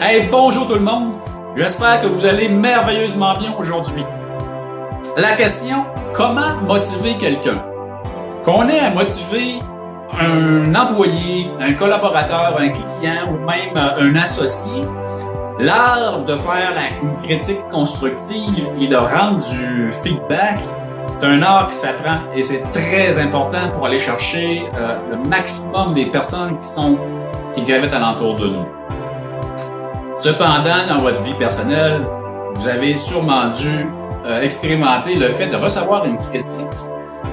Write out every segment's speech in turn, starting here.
Hey, bonjour tout le monde! J'espère que vous allez merveilleusement bien aujourd'hui. La question, comment motiver quelqu'un? Qu'on ait à motiver un employé, un collaborateur, un client ou même un associé, l'art de faire une critique constructive et de rendre du feedback, c'est un art qui s'apprend et c'est très important pour aller chercher le maximum des personnes qui gravitent alentour de nous. Cependant, dans votre vie personnelle, vous avez sûrement dû expérimenter le fait de recevoir une critique,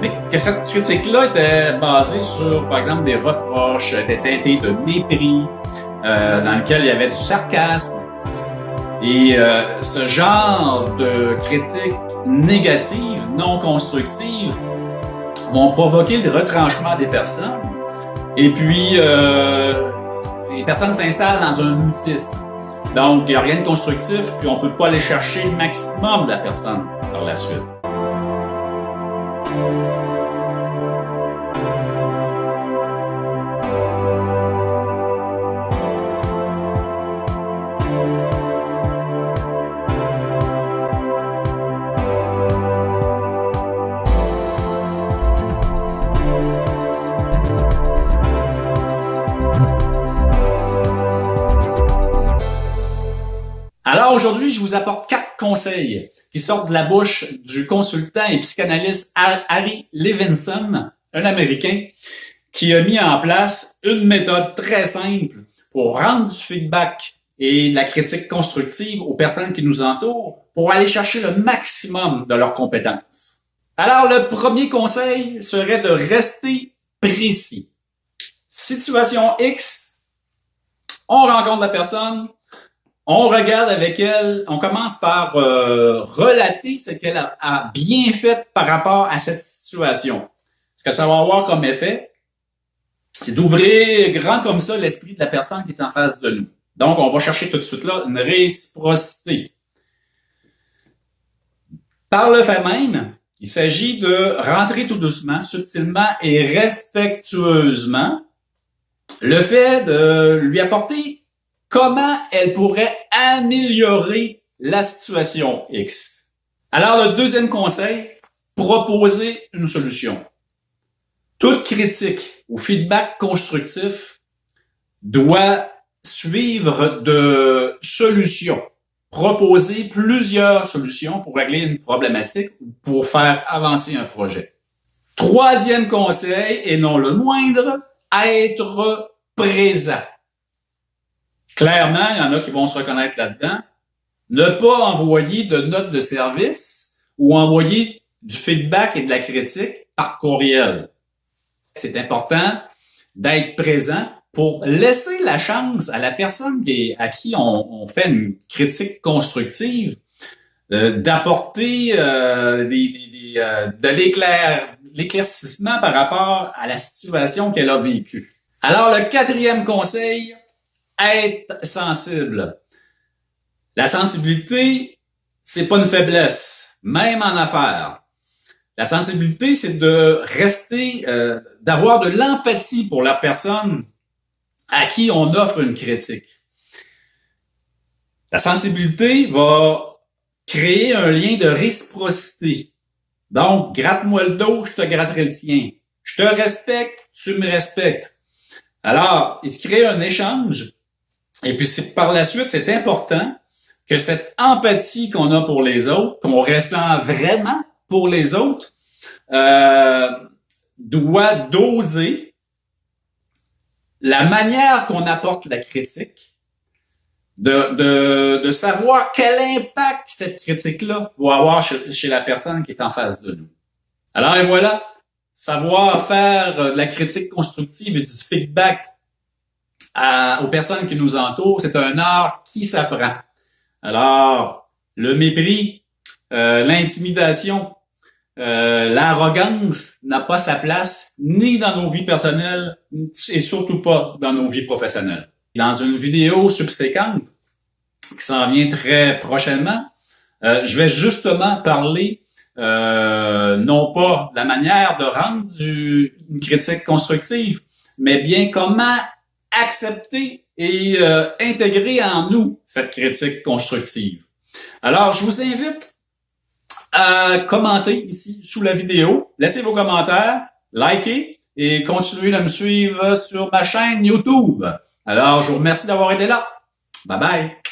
mais que cette critique-là était basée sur, par exemple, des reproches, était teintée de mépris, dans lequel il y avait du sarcasme. Et ce genre de critiques négatives, non constructives, vont provoquer le retranchement des personnes. Et puis, les personnes s'installent dans un mutisme. Donc, il n'y a rien de constructif, puis on ne peut pas aller chercher le maximum de la personne par la suite. Alors aujourd'hui, je vous apporte 4 conseils qui sortent de la bouche du consultant et psychanalyste Harry Levinson, un Américain, qui a mis en place une méthode très simple pour rendre du feedback et de la critique constructive aux personnes qui nous entourent pour aller chercher le maximum de leurs compétences. Alors, le premier conseil serait de rester précis. Situation X, on rencontre la personne, on regarde avec elle, on commence par relater ce qu'elle a bien fait par rapport à cette situation. Ce que ça va avoir comme effet, c'est d'ouvrir grand comme ça l'esprit de la personne qui est en face de nous. Donc, on va chercher tout de suite là une réciprocité. Par le fait même, il s'agit de rentrer tout doucement, subtilement et respectueusement le fait de lui apporter comment elle pourrait améliorer la situation X. Alors, le deuxième conseil, proposer une solution. Toute critique ou feedback constructif doit suivre de solutions. Proposer plusieurs solutions pour régler une problématique ou pour faire avancer un projet. Troisième conseil, et non le moindre, être présent. Clairement, il y en a qui vont se reconnaître là-dedans. Ne pas envoyer de notes de service ou envoyer du feedback et de la critique par courriel. C'est important d'être présent pour laisser la chance à la personne à qui on fait une critique constructive d'apporter de l'éclaircissement par rapport à la situation qu'elle a vécue. Alors, le quatrième conseil, être sensible. La sensibilité, c'est pas une faiblesse, même en affaires. La sensibilité, c'est de rester, d'avoir de l'empathie pour la personne à qui on offre une critique. La sensibilité va créer un lien de réciprocité. Donc, gratte-moi le dos, je te gratterai le tien. Je te respecte, tu me respectes. Alors, il se crée un échange. Et puis, par la suite, c'est important que cette empathie qu'on a pour les autres, qu'on ressent vraiment pour les autres, doit doser la manière qu'on apporte la critique, de savoir quel impact cette critique-là va avoir chez la personne qui est en face de nous. Alors, et voilà, savoir faire de la critique constructive et du feedback aux personnes qui nous entourent, c'est un art qui s'apprend. Alors, le mépris, l'intimidation, l'arrogance n'a pas sa place ni dans nos vies personnelles et surtout pas dans nos vies professionnelles. Dans une vidéo subséquente qui s'en vient très prochainement, je vais justement parler non pas de la manière de rendre une critique constructive, mais bien comment accepter et intégrer en nous cette critique constructive. Alors, je vous invite à commenter ici sous la vidéo, laissez vos commentaires, likez et continuez de me suivre sur ma chaîne YouTube. Alors, je vous remercie d'avoir été là. Bye bye!